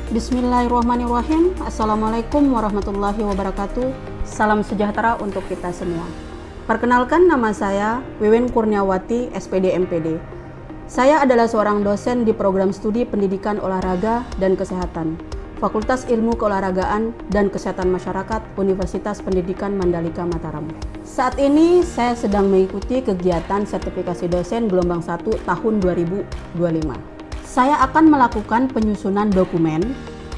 Bismillahirrahmanirrahim. Assalamualaikum warahmatullahi wabarakatuh. Salam sejahtera untuk kita semua. Perkenalkan, nama saya Wiwin Kurniawati, SPD MPD. Saya adalah seorang dosen di program studi Pendidikan Olahraga dan Kesehatan, Fakultas Ilmu Keolahragaan dan Kesehatan Masyarakat, Universitas Pendidikan Mandalika Mataram. Saat ini saya sedang mengikuti kegiatan sertifikasi dosen gelombang 1 tahun 2025. Saya akan melakukan penyusunan dokumen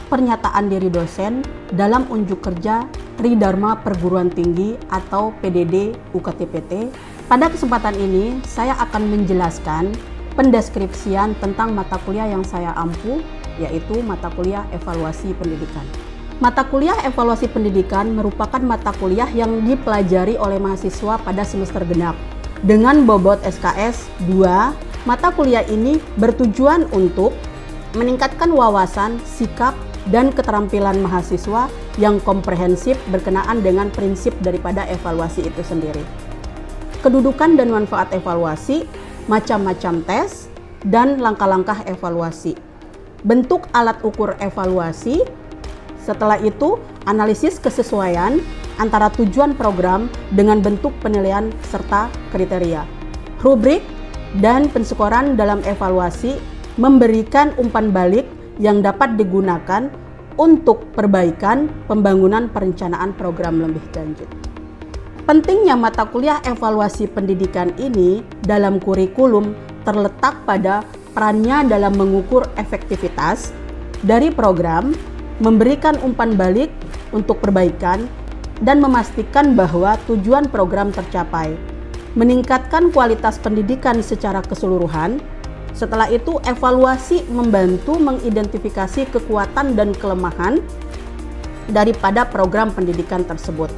pernyataan diri dosen dalam unjuk kerja Tridharma Perguruan Tinggi atau PDD UKT-PT. Pada kesempatan ini, saya akan menjelaskan pendeskripsian tentang mata kuliah yang saya ampu, yaitu mata kuliah Evaluasi Pendidikan. Mata kuliah Evaluasi Pendidikan merupakan mata kuliah yang dipelajari oleh mahasiswa pada semester genap. Dengan bobot SKS 2, mata kuliah ini bertujuan untuk meningkatkan wawasan, sikap, dan keterampilan mahasiswa yang komprehensif berkenaan dengan prinsip daripada evaluasi itu sendiri. Kedudukan dan manfaat evaluasi, macam-macam tes, dan langkah-langkah evaluasi. Bentuk alat ukur evaluasi, setelah itu analisis kesesuaian antara tujuan program dengan bentuk penilaian serta kriteria. Rubrik dan penskoran dalam evaluasi memberikan umpan balik yang dapat digunakan untuk perbaikan pembangunan perencanaan program lebih lanjut. Pentingnya mata kuliah evaluasi pendidikan ini dalam kurikulum terletak pada perannya dalam mengukur efektivitas dari program, memberikan umpan balik untuk perbaikan, dan memastikan bahwa tujuan program tercapai. Meningkatkan kualitas pendidikan secara keseluruhan. Setelah itu, evaluasi membantu mengidentifikasi kekuatan dan kelemahan daripada program pendidikan tersebut,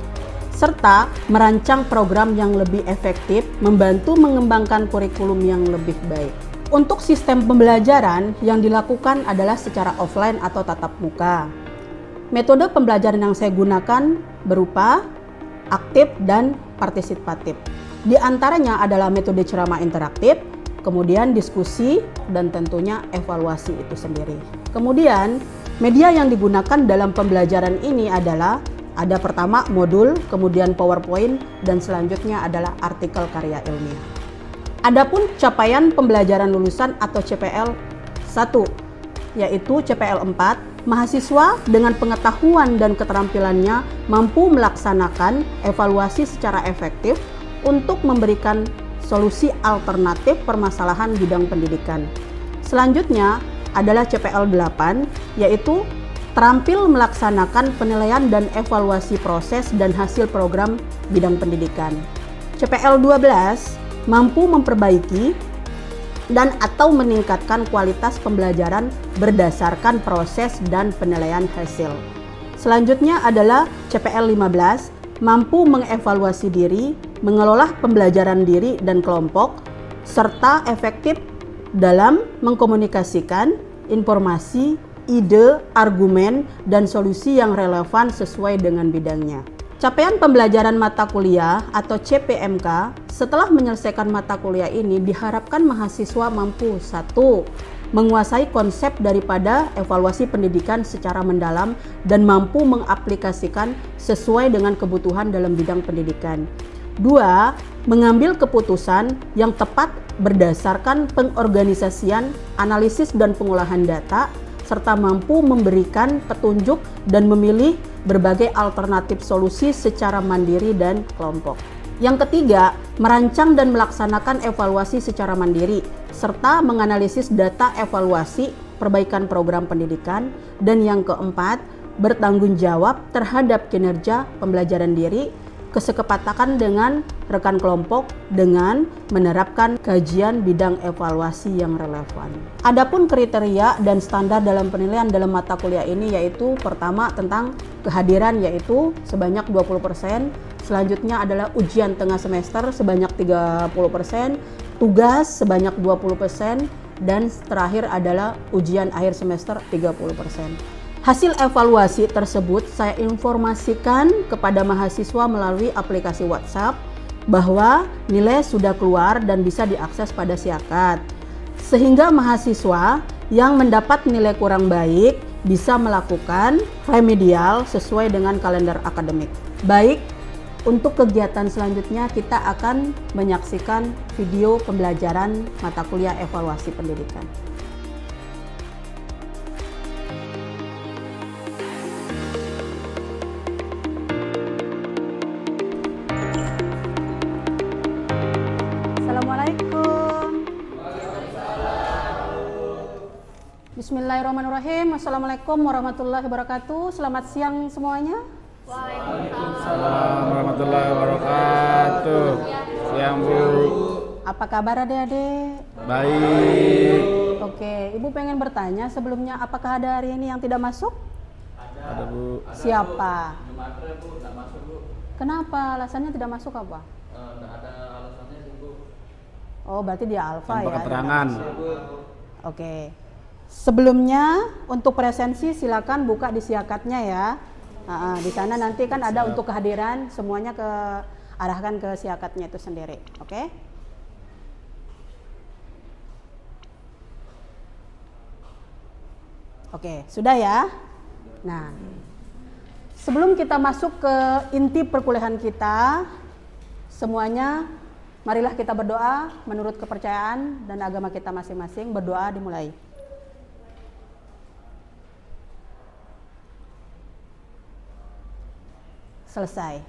serta merancang program yang lebih efektif, membantu mengembangkan kurikulum yang lebih baik. Untuk sistem pembelajaran yang dilakukan adalah secara offline atau tatap muka. Metode pembelajaran yang saya gunakan berupa aktif dan partisipatif. Di antaranya adalah metode ceramah interaktif, kemudian diskusi, dan tentunya evaluasi itu sendiri. Kemudian, media yang digunakan dalam pembelajaran ini adalah ada pertama modul, kemudian PowerPoint, dan selanjutnya adalah artikel karya ilmiah. Adapun capaian pembelajaran lulusan atau CPL 1, yaitu CPL 4, mahasiswa dengan pengetahuan dan keterampilannya mampu melaksanakan evaluasi secara efektif untuk memberikan solusi alternatif permasalahan bidang pendidikan. Selanjutnya adalah CPL 8, yaitu terampil melaksanakan penilaian dan evaluasi proses dan hasil program bidang pendidikan. CPL 12 mampu memperbaiki dan atau meningkatkan kualitas pembelajaran berdasarkan proses dan penilaian hasil. Selanjutnya adalah CPL 15, mampu mengevaluasi diri, mengelola pembelajaran diri dan kelompok, serta efektif dalam mengkomunikasikan informasi, ide, argumen, dan solusi yang relevan sesuai dengan bidangnya. Capaian pembelajaran mata kuliah atau CPMK setelah menyelesaikan mata kuliah ini diharapkan mahasiswa mampu 1. Menguasai konsep daripada evaluasi pendidikan secara mendalam dan mampu mengaplikasikan sesuai dengan kebutuhan dalam bidang pendidikan. 2. Mengambil keputusan yang tepat berdasarkan pengorganisasian, analisis dan pengolahan data, serta mampu memberikan petunjuk dan memilih berbagai alternatif solusi secara mandiri dan kelompok. Yang ketiga, merancang dan melaksanakan evaluasi secara mandiri, serta menganalisis data evaluasi perbaikan program pendidikan. Dan yang keempat, bertanggung jawab terhadap kinerja pembelajaran diri, kesepakatan dengan rekan kelompok dengan menerapkan kajian bidang evaluasi yang relevan. Adapun kriteria dan standar dalam penilaian dalam mata kuliah ini yaitu pertama tentang kehadiran yaitu sebanyak 20%, selanjutnya adalah ujian tengah semester sebanyak 30%, tugas sebanyak 20%, dan terakhir adalah ujian akhir semester 30%. Hasil evaluasi tersebut saya informasikan kepada mahasiswa melalui aplikasi WhatsApp bahwa nilai sudah keluar dan bisa diakses pada Siakat. Sehingga mahasiswa yang mendapat nilai kurang baik bisa melakukan remedial sesuai dengan kalender akademik. Baik, untuk kegiatan selanjutnya kita akan menyaksikan video pembelajaran mata kuliah evaluasi pendidikan. Assalamualaikum. Bismillahirrahmanirrahim. Assalamualaikum warahmatullahi wabarakatuh. Selamat siang semuanya. Waalaikumsalam warahmatullahi wabarakatuh. Siang Bu. Apa kabar adik-adik? Baik. Oke, Ibu pengen bertanya sebelumnya, apakah ada hari ini yang tidak masuk? Ada Bu. Siapa? Jumatnya Bu, nggak masuk Bu. Kenapa? Alasannya tidak masuk apa? Nggak ada alasannya sih Bu. Oh, berarti dia alfa Tanpa ya? keterangan. Oke. Sebelumnya untuk presensi silakan buka di siakatnya ya. Di sana nanti kan ada untuk kehadiran, semuanya arahkan ke siakatnya itu sendiri. Oke? Oke, sudah ya. Nah, sebelum kita masuk ke inti perkuliahan kita, semuanya marilah kita berdoa menurut kepercayaan dan agama kita masing-masing. Berdoa dimulai. Selesai.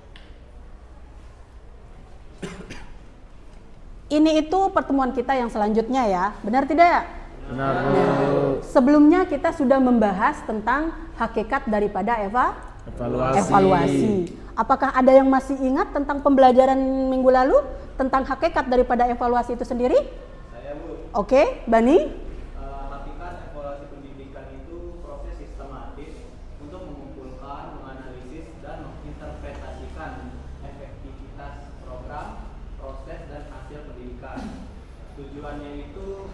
Ini itu pertemuan kita yang selanjutnya ya, benar tidak? Benar Bu. Sebelumnya kita sudah membahas tentang hakikat daripada evaluasi. Apakah ada yang masih ingat tentang pembelajaran minggu lalu tentang hakikat daripada evaluasi itu sendiri? Saya Bu. Oke, Bani? Hakikat evaluasi pendidikan itu proses sistematis untuk mengumpulkan, menganalisis, dan menginterpretasikan efektivitas program, proses, dan hasil pendidikan. Tujuannya itu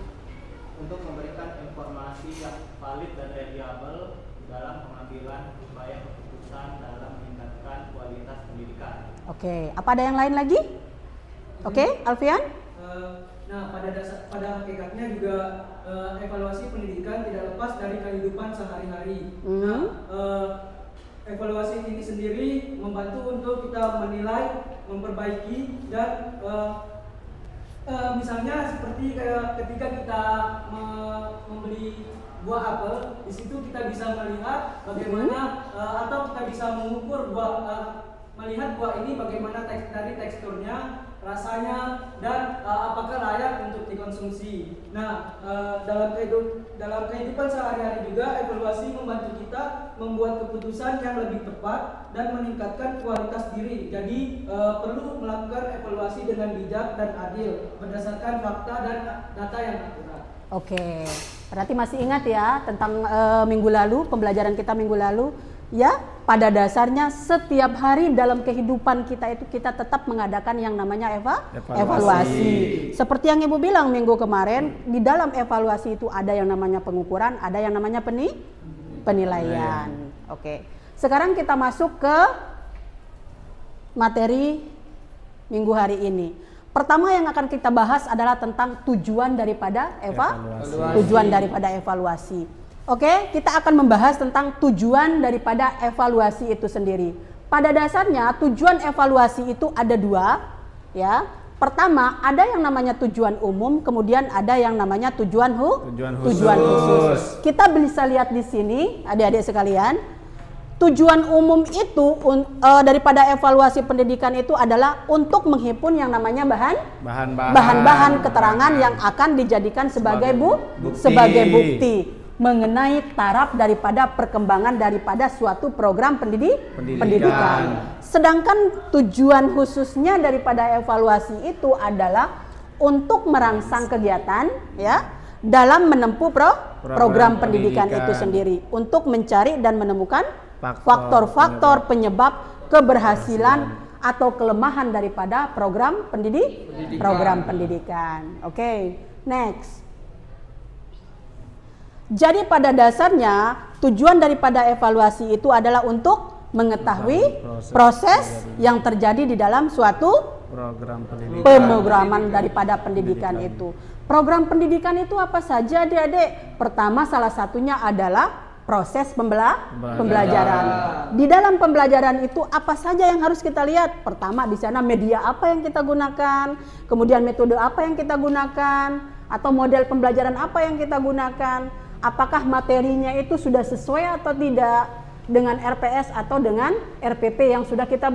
untuk memberikan informasi yang valid dan reliable dalam pengambilan upaya keputusan dalam meningkatkan kualitas pendidikan. Oke, apa ada yang lain lagi? Oke, Alfian? Nah, pada hakikatnya juga evaluasi pendidikan tidak lepas dari kehidupan sehari-hari. Evaluasi ini sendiri membantu untuk kita menilai, memperbaiki, dan misalnya seperti ketika kita membeli buah apel, di situ kita bisa melihat bagaimana atau kita bisa mengukur melihat buah ini bagaimana dari teksturnya, rasanya, dan apakah layak untuk dikonsumsi. Nah, dalam kehidupan sehari-hari juga evaluasi membantu kita membuat keputusan yang lebih tepat dan meningkatkan kualitas diri. Jadi perlu melakukan evaluasi dengan bijak dan adil berdasarkan fakta dan data yang akurat. Oke, berarti masih ingat ya tentang minggu lalu, pembelajaran kita minggu lalu. Ya, pada dasarnya setiap hari dalam kehidupan kita itu kita tetap mengadakan yang namanya evaluasi. Seperti yang Ibu bilang minggu kemarin, di dalam evaluasi itu ada yang namanya pengukuran, ada yang namanya penilaian. Oke. Sekarang kita masuk ke materi minggu hari ini. Pertama yang akan kita bahas adalah tentang tujuan daripada evaluasi. Oke, kita akan membahas tentang tujuan daripada evaluasi itu sendiri. Pada dasarnya tujuan evaluasi itu ada dua, ya. Pertama, ada yang namanya tujuan umum, kemudian ada yang namanya tujuan khusus. Kita bisa lihat di sini, adik-adik sekalian. Tujuan umum itu daripada evaluasi pendidikan itu adalah untuk menghimpun yang namanya bahan-bahan keterangan yang akan dijadikan sebagai bukti mengenai taraf daripada perkembangan daripada suatu program pendidikan. Sedangkan tujuan khususnya daripada evaluasi itu adalah untuk merangsang kegiatan ya dalam menempuh program pendidikan itu sendiri untuk mencari dan menemukan faktor-faktor penyebab keberhasilan atau kelemahan daripada program pendidikan. Oke, next. Jadi pada dasarnya tujuan daripada evaluasi itu adalah untuk mengetahui proses yang terjadi di dalam suatu pemrograman daripada pendidikan itu. Program pendidikan itu apa saja adik-adik? Pertama salah satunya adalah proses pembelajaran. Di dalam pembelajaran itu apa saja yang harus kita lihat? Pertama di sana media apa yang kita gunakan, kemudian metode apa yang kita gunakan, atau model pembelajaran apa yang kita gunakan, apakah materinya itu sudah sesuai atau tidak dengan RPS atau dengan RPP yang sudah kita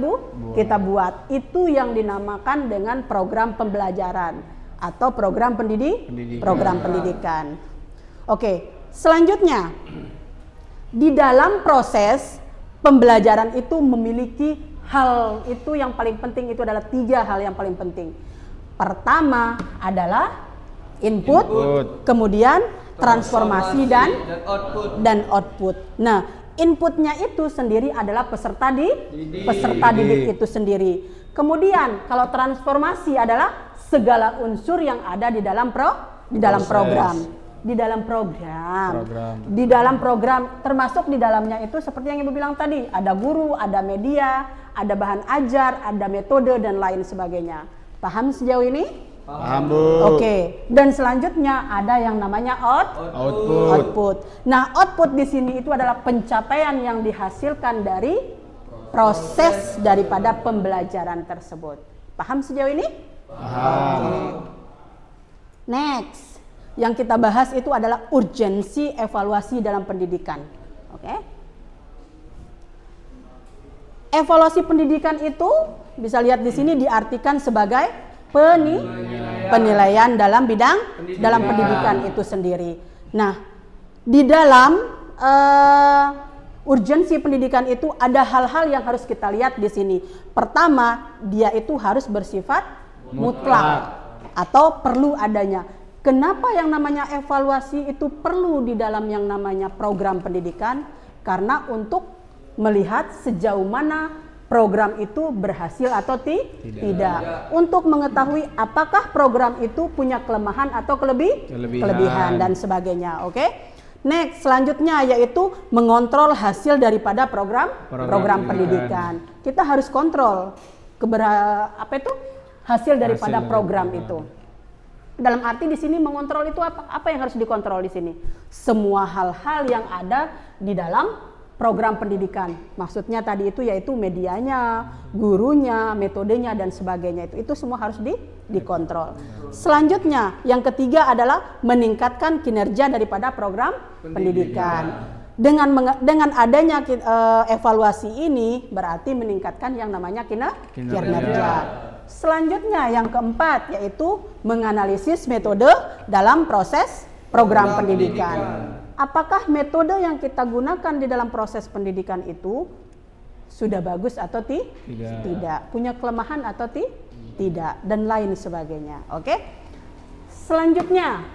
buat. Itu yang dinamakan dengan program pembelajaran atau program pendidikan. Oke, selanjutnya di dalam proses pembelajaran itu memiliki hal itu yang paling penting, itu adalah 3 hal yang paling penting. Pertama adalah input. Kemudian transformasi dan output. Nah, inputnya itu sendiri adalah peserta didik itu sendiri. Kemudian kalau transformasi adalah segala unsur yang ada di dalam program. Di dalam program termasuk di dalamnya itu seperti yang Ibu bilang tadi, ada guru, ada media, ada bahan ajar, ada metode dan lain sebagainya. Paham sejauh ini? Paham, Bu. Oke. Dan selanjutnya ada yang namanya output. Nah, output di sini itu adalah pencapaian yang dihasilkan dari proses daripada pembelajaran tersebut. Paham sejauh ini? Paham. Next. Yang kita bahas itu adalah urgensi evaluasi dalam pendidikan. Oke. Evaluasi pendidikan itu bisa lihat di sini diartikan sebagai penilaian dalam bidang pendidikan itu sendiri. Nah, di dalam urgensi pendidikan itu ada hal-hal yang harus kita lihat di sini. Pertama, dia itu harus bersifat mutlak atau perlu adanya. Kenapa yang namanya evaluasi itu perlu di dalam yang namanya program pendidikan? Karena untuk melihat sejauh mana program itu berhasil atau tidak. Untuk mengetahui apakah program itu punya kelemahan atau kelebihan dan sebagainya. Oke. Next, selanjutnya yaitu mengontrol hasil daripada program pendidikan. Kita harus kontrol hasil daripada program itu. Dalam arti di sini mengontrol itu apa yang harus dikontrol di sini? Semua hal-hal yang ada di dalam program pendidikan. Maksudnya tadi itu yaitu medianya, gurunya, metodenya dan sebagainya itu semua harus dikontrol. Selanjutnya yang ketiga adalah meningkatkan kinerja daripada program pendidikan. Dengan adanya evaluasi ini berarti meningkatkan yang namanya kinerja. Selanjutnya yang keempat yaitu menganalisis metode dalam proses program pendidikan. Apakah metode yang kita gunakan di dalam proses pendidikan itu sudah bagus atau tidak? Punya kelemahan atau tidak? Dan lain sebagainya. Oke? Selanjutnya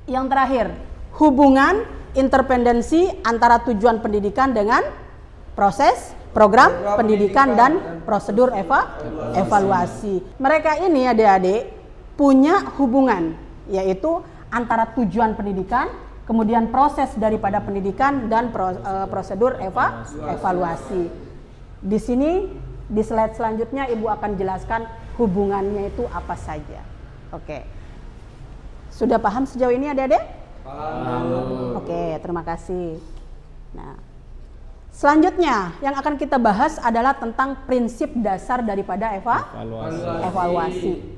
yang terakhir, hubungan interdependensi antara tujuan pendidikan dengan proses program pendidikan dan prosedur evaluasi. Mereka ini adik-adik punya hubungan yaitu antara tujuan pendidikan, kemudian proses daripada pendidikan dan prosedur evaluasi. Di sini di slide selanjutnya Ibu akan jelaskan hubungannya itu apa saja. Oke. Sudah paham sejauh ini adik-adik? Paham. Oke, terima kasih. Nah, selanjutnya yang akan kita bahas adalah tentang prinsip dasar daripada evaluasi.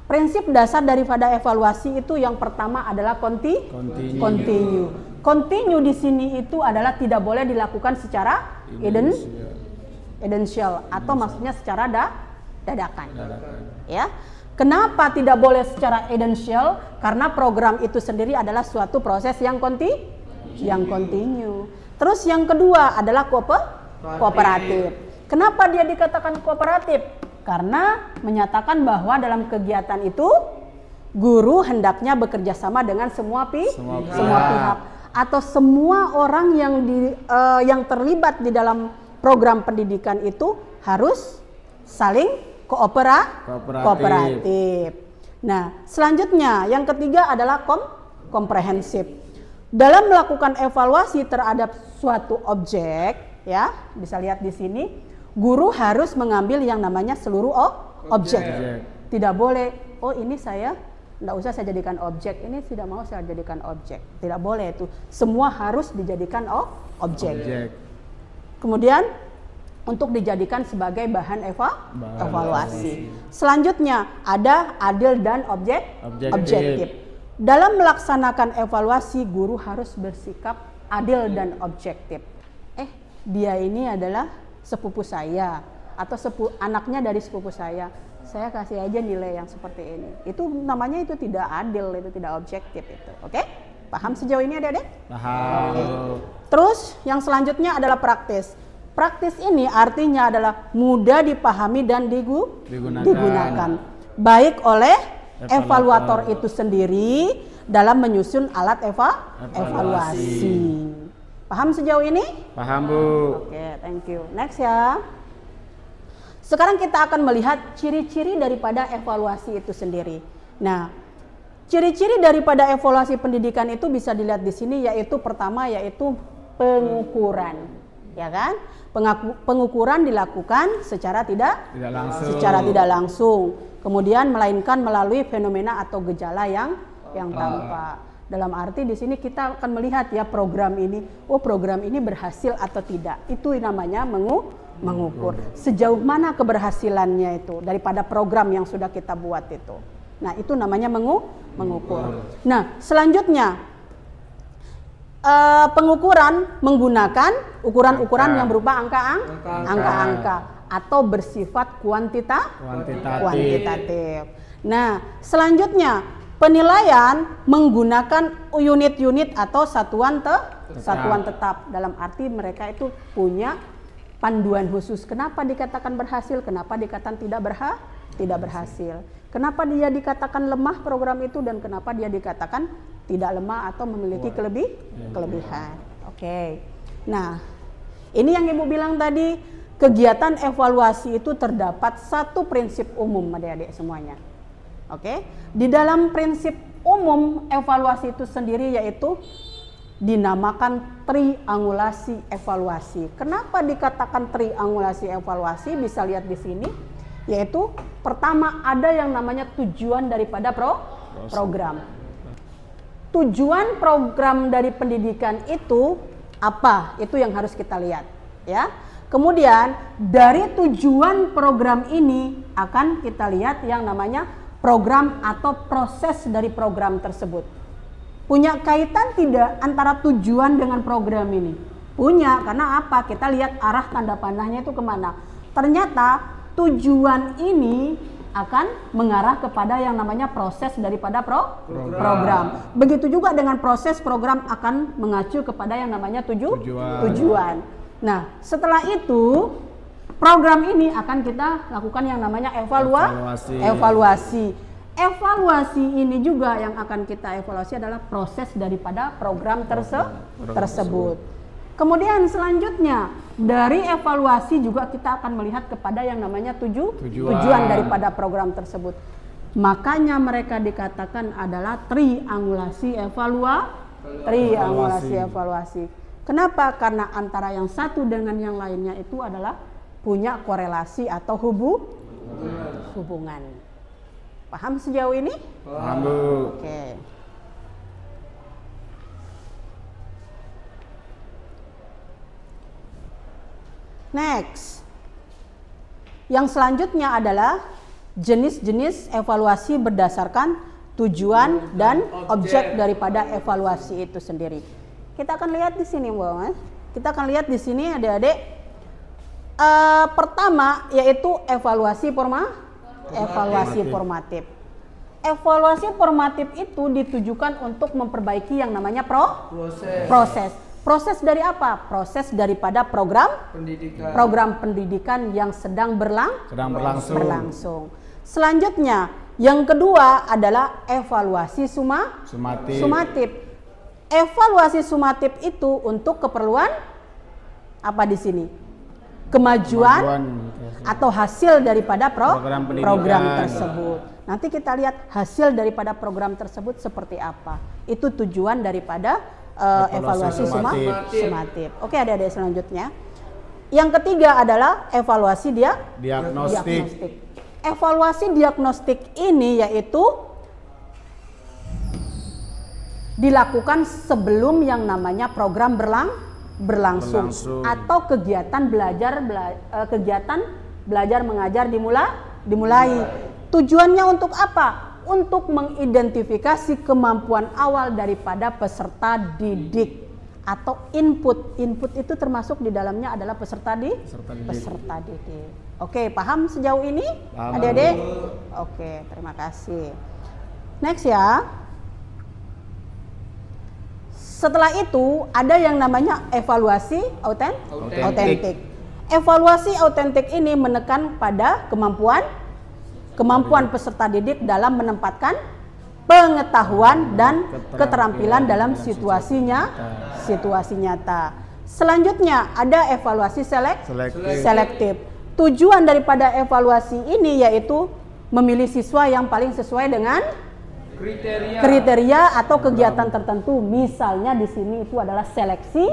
Prinsip dasar daripada evaluasi itu yang pertama adalah continue. Continue di sini itu adalah tidak boleh dilakukan secara edensial atau maksudnya secara dadakan. Ya. Kenapa tidak boleh secara edensial? Karena program itu sendiri adalah suatu proses yang continue. Terus yang kedua adalah kooperatif. Kenapa dia dikatakan kooperatif? Karena menyatakan bahwa dalam kegiatan itu guru hendaknya bekerja sama dengan semua pihak atau semua orang yang terlibat di dalam program pendidikan itu harus saling kooperatif. Nah, selanjutnya yang ketiga adalah komprehensif. Dalam melakukan evaluasi terhadap suatu objek, ya, bisa lihat di sini, guru harus mengambil yang namanya seluruh objek. Tidak boleh, oh ini saya Nggak usah saya jadikan objek, ini tidak mau saya jadikan objek. Tidak boleh itu. Semua harus dijadikan objek. Kemudian untuk dijadikan sebagai bahan evaluasi. Selanjutnya ada adil dan objektif. Dalam melaksanakan evaluasi, guru harus bersikap adil dan objektif. Dia ini adalah sepupu saya atau anaknya dari sepupu saya kasih aja nilai yang seperti ini. Itu namanya itu tidak adil, itu tidak objektif itu. Oke? Paham sejauh ini adik-adik? Paham. Oke. Terus yang selanjutnya adalah praktis. Praktis ini artinya adalah mudah dipahami dan digunakan baik oleh evaluator itu sendiri dalam menyusun alat evaluasi. Paham sejauh ini? Paham, Bu. Oke, thank you. Next ya. Sekarang kita akan melihat ciri-ciri daripada evaluasi itu sendiri. Nah, ciri-ciri daripada evaluasi pendidikan itu bisa dilihat di sini, yaitu pertama yaitu pengukuran, ya kan? Pengukuran dilakukan secara tidak langsung. Kemudian melainkan melalui fenomena atau gejala yang tampak. Dalam arti di sini kita akan melihat ya program ini, program ini berhasil atau tidak. Itu namanya mengukur. Sejauh mana keberhasilannya itu daripada program yang sudah kita buat itu. Nah, itu namanya mengukur. Nah, selanjutnya pengukuran menggunakan ukuran-ukuran yang berupa angka-angka atau bersifat kuantitatif. Nah, selanjutnya penilaian menggunakan unit-unit atau satuan tetap. Dalam arti mereka itu punya panduan khusus. Kenapa dikatakan berhasil? Kenapa dikatakan tidak berhasil? Kenapa dia dikatakan lemah program itu dan kenapa dia dikatakan tidak lemah atau memiliki kelebihan. Oke. Nah, ini yang Ibu bilang tadi, kegiatan evaluasi itu terdapat satu prinsip umum adik-adik semuanya. Oke. Di dalam prinsip umum evaluasi itu sendiri yaitu dinamakan triangulasi evaluasi. Kenapa dikatakan triangulasi evaluasi? Bisa lihat di sini, yaitu pertama ada yang namanya tujuan daripada program. Tujuan program dari pendidikan itu apa? Itu yang harus kita lihat, ya. Kemudian dari tujuan program ini akan kita lihat yang namanya program atau proses dari program tersebut. Punya kaitan tidak antara tujuan dengan program ini? Punya, karena apa? Kita lihat arah tanda panahnya itu kemana. Ternyata tujuan ini akan mengarah kepada yang namanya proses daripada program. Begitu juga dengan proses program akan mengacu kepada yang namanya tujuan. Nah, setelah itu program ini akan kita lakukan yang namanya evaluasi. Evaluasi ini juga yang akan kita evaluasi adalah proses daripada program tersebut. Kemudian selanjutnya dari evaluasi juga kita akan melihat kepada yang namanya tujuan daripada program tersebut. Makanya mereka dikatakan adalah triangulasi evaluasi. Kenapa? Karena antara yang satu dengan yang lainnya itu adalah punya korelasi atau hubungan. Paham sejauh ini? Paham, Bu. Oke. Next. Yang selanjutnya adalah jenis-jenis evaluasi berdasarkan tujuan dan objek daripada evaluasi itu sendiri. Kita akan lihat di sini, Bu. Kita akan lihat di sini adik-adik. Pertama yaitu evaluasi formatif. Evaluasi formatif itu ditujukan untuk memperbaiki yang namanya proses. Proses dari apa? Proses daripada program pendidikan yang sedang berlangsung. Selanjutnya, yang kedua adalah evaluasi sumatif. Evaluasi sumatif itu untuk keperluan apa di sini? Kemajuan atau hasil daripada program tersebut. Nanti kita lihat hasil daripada program tersebut seperti apa. Itu tujuan daripada evaluasi sumatif. Oke, adik-adik selanjutnya. Yang ketiga adalah evaluasi diagnostik. Evaluasi diagnostik ini yaitu dilakukan sebelum yang namanya program berlangsung atau kegiatan belajar mengajar dimulai. Tujuannya untuk apa? Untuk mengidentifikasi kemampuan awal daripada peserta didik atau input. Input itu termasuk di dalamnya adalah peserta didik. Oke, paham sejauh ini adik-adik? Oke, terima kasih. Next ya. Setelah itu ada yang namanya evaluasi autentik. Evaluasi autentik ini menekan pada kemampuan peserta didik dalam menempatkan pengetahuan dan keterampilan dalam situasi nyata. Selanjutnya ada evaluasi selektif. Tujuan daripada evaluasi ini yaitu memilih siswa yang paling sesuai dengan kriteria atau kegiatan tertentu. Misalnya di sini itu adalah seleksi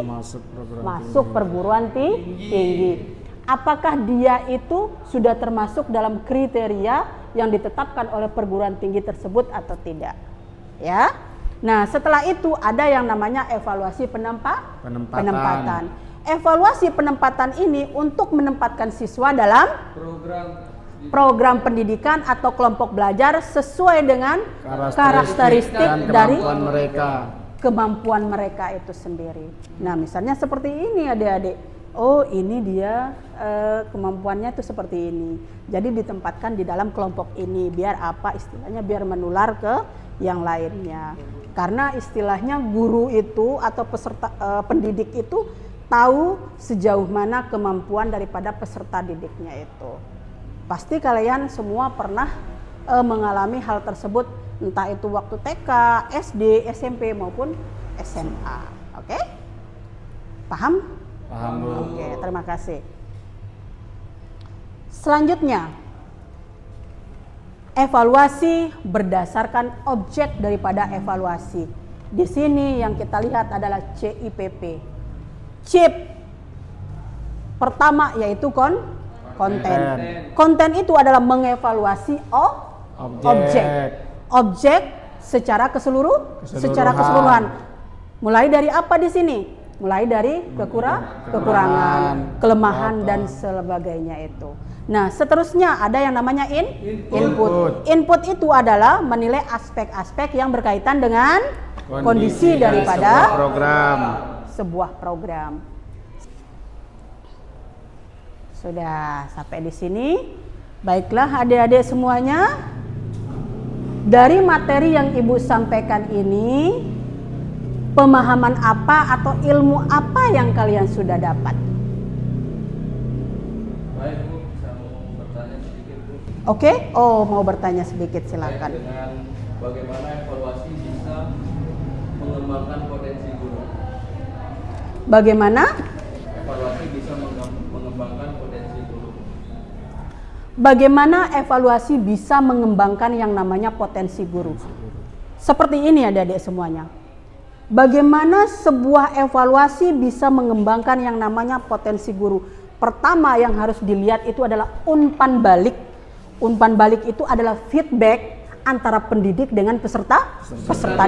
masuk perguruan tinggi. Apakah dia itu sudah termasuk dalam kriteria yang ditetapkan oleh perguruan tinggi tersebut atau tidak? Ya. Nah, setelah itu ada yang namanya evaluasi penempatan. Evaluasi penempatan ini untuk menempatkan siswa dalam program pendidikan atau kelompok belajar sesuai dengan karakteristik dari kemampuan mereka itu sendiri. Nah, misalnya seperti ini adik-adik. Oh, ini dia kemampuannya itu seperti ini. Jadi ditempatkan di dalam kelompok ini biar apa istilahnya, biar menular ke yang lainnya. Karena istilahnya guru itu atau peserta pendidik itu tahu sejauh mana kemampuan daripada peserta didiknya itu. Pasti kalian semua pernah mengalami hal tersebut, entah itu waktu TK, SD, SMP maupun SMA. Oke? Paham? Paham, Bu. Oke, terima kasih. Selanjutnya, evaluasi berdasarkan objek daripada evaluasi. Di sini yang kita lihat adalah CIPP. CIP pertama yaitu konten. Konten itu adalah mengevaluasi objek secara keseluruhan. Mulai dari apa di sini? Mulai dari kekurangan, kelemahan dan sebagainya itu. Nah, seterusnya ada yang namanya input. Input itu adalah menilai aspek-aspek yang berkaitan dengan kondisi daripada sebuah program. Sudah sampai di sini. Baiklah adik-adik semuanya. Dari materi yang Ibu sampaikan ini, pemahaman apa atau ilmu apa yang kalian sudah dapat? Baik Bu, bisa mau bertanya sedikit Bu. Oke, mau bertanya sedikit silakan. Dengan bagaimana evaluasi bisa mengembangkan potensi guru? Bagaimana? Evaluasi bisa mengembangkan potensi guru. Bagaimana evaluasi bisa mengembangkan yang namanya potensi guru? Seperti ini adik-adik semuanya. Bagaimana sebuah evaluasi bisa mengembangkan yang namanya potensi guru? Pertama yang harus dilihat itu adalah umpan balik. Umpan balik itu adalah feedback antara pendidik dengan peserta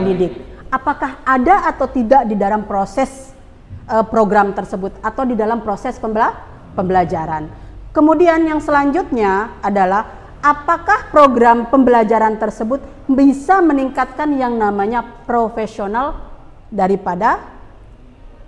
didik. Apakah ada atau tidak di dalam proses program tersebut atau di dalam proses pembelajaran. Kemudian yang selanjutnya adalah apakah program pembelajaran tersebut bisa meningkatkan yang namanya profesional daripada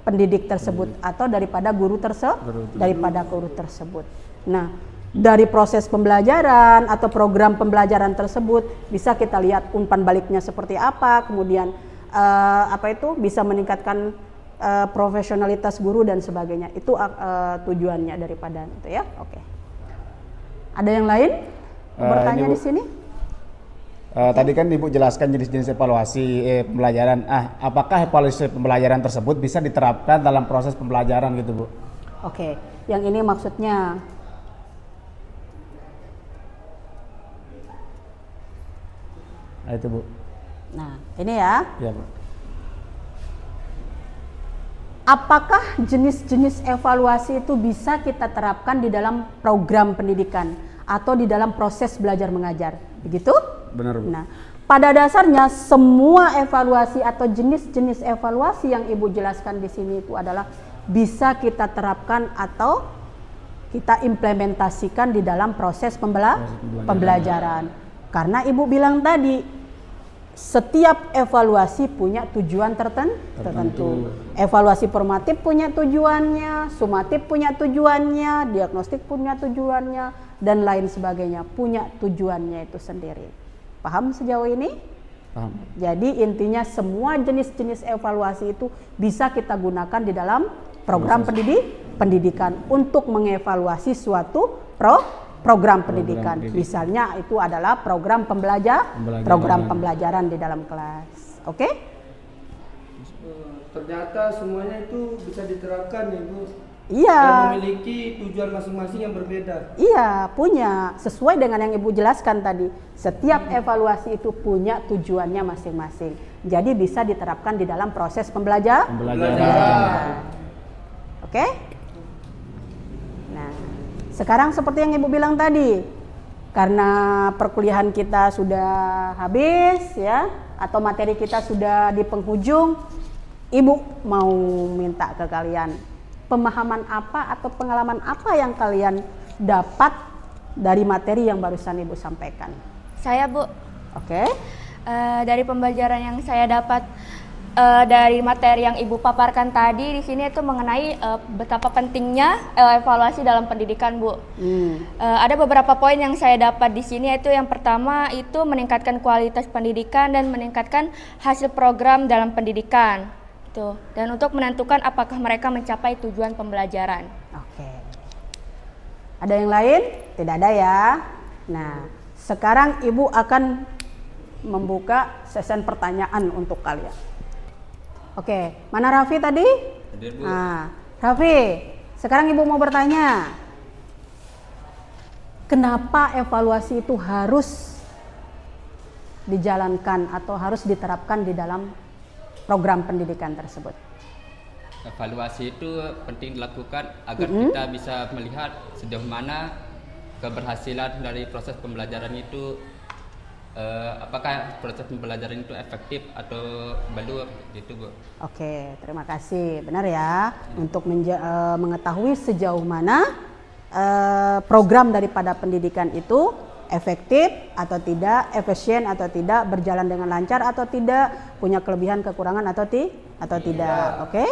pendidik tersebut atau daripada guru tersebut. Nah, dari proses pembelajaran atau program pembelajaran tersebut bisa kita lihat umpan baliknya seperti apa, kemudian bisa meningkatkan profesionalitas guru dan sebagainya. Itu tujuannya daripada itu ya. Oke. Ada yang lain bertanya di sini? Tadi kan Ibu jelaskan jenis-jenis evaluasi pembelajaran. Apakah evaluasi pembelajaran tersebut bisa diterapkan dalam proses pembelajaran gitu, Bu? Oke, yang ini maksudnya itu, Bu. Nah, ini ya. Iya, Bu. Apakah jenis-jenis evaluasi itu bisa kita terapkan di dalam program pendidikan atau di dalam proses belajar mengajar? Begitu? Benar, Bu. Nah, pada dasarnya semua evaluasi atau jenis-jenis evaluasi yang Ibu jelaskan di sini itu adalah bisa kita terapkan atau kita implementasikan di dalam proses pembelajaran. Karena Ibu bilang tadi, setiap evaluasi punya tujuan tertentu. Evaluasi formatif punya tujuannya, sumatif punya tujuannya, diagnostik punya tujuannya, dan lain sebagainya punya tujuannya itu sendiri. Paham sejauh ini? Paham. Jadi intinya semua jenis-jenis evaluasi itu bisa kita gunakan di dalam program pendidikan untuk mengevaluasi suatu program pendidikan. Misalnya itu adalah program pembelajaran di dalam kelas. Oke? Ternyata semuanya itu bisa diterapkan ya Bu. Iya. Dan memiliki tujuan masing-masing yang berbeda. Iya, punya. Sesuai dengan yang Ibu jelaskan tadi. Setiap evaluasi itu punya tujuannya masing-masing. Jadi bisa diterapkan di dalam proses pembelajaran. Oke? Nah, sekarang seperti yang Ibu bilang tadi, karena perkuliahan kita sudah habis ya, atau materi kita sudah di penghujung, Ibu mau minta ke kalian pemahaman apa atau pengalaman apa yang kalian dapat dari materi yang barusan Ibu sampaikan? Saya Bu. Oke. Dari pembelajaran yang saya dapat dari materi yang Ibu paparkan tadi di sini itu mengenai betapa pentingnya evaluasi dalam pendidikan Bu. Ada beberapa poin yang saya dapat di sini, yaitu yang pertama itu meningkatkan kualitas pendidikan dan meningkatkan hasil program dalam pendidikan. Dan untuk menentukan apakah mereka mencapai tujuan pembelajaran. Oke. Ada yang lain? Tidak ada ya. Nah, sekarang Ibu akan membuka sesi pertanyaan untuk kalian. Oke, mana Raffi tadi? Nah, Raffi, sekarang Ibu mau bertanya. Kenapa evaluasi itu harus dijalankan atau harus diterapkan di dalam program pendidikan tersebut? Evaluasi itu penting dilakukan agar kita bisa melihat sejauh mana keberhasilan dari proses pembelajaran itu, apakah proses pembelajaran itu efektif atau belum, gitu Bu. Oke, terima kasih. Benar ya, untuk mengetahui sejauh mana program daripada pendidikan itu efektif atau tidak, efisien atau tidak, berjalan dengan lancar atau tidak, punya kelebihan kekurangan atau tidak. Oke?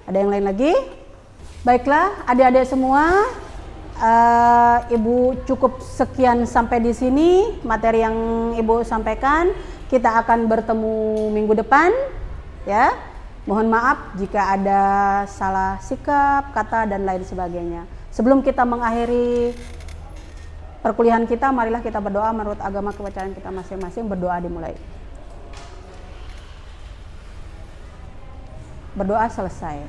Ada yang lain lagi? Baiklah, adik-adik semua, Ibu cukup sekian sampai di sini materi yang Ibu sampaikan. Kita akan bertemu minggu depan ya. Mohon maaf jika ada salah sikap, kata dan lain sebagainya. Sebelum kita mengakhiri perkuliahan kita, marilah kita berdoa menurut agama kepercayaan kita masing-masing. Berdoa dimulai. Berdoa selesai.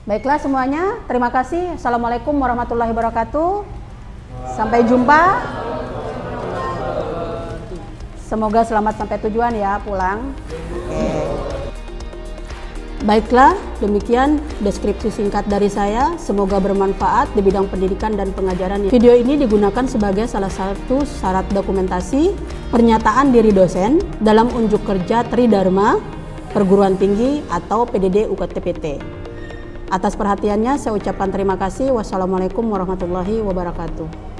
Baiklah semuanya, terima kasih. Assalamualaikum warahmatullahi wabarakatuh. Sampai jumpa. Semoga selamat sampai tujuan ya, pulang. Oke. Baiklah, demikian deskripsi singkat dari saya. Semoga bermanfaat di bidang pendidikan dan pengajaran. Video ini digunakan sebagai salah satu syarat dokumentasi pernyataan diri dosen dalam unjuk kerja Tridharma Perguruan Tinggi atau PDD UKT-PT. Atas perhatiannya saya ucapkan terima kasih. Wassalamualaikum warahmatullahi wabarakatuh.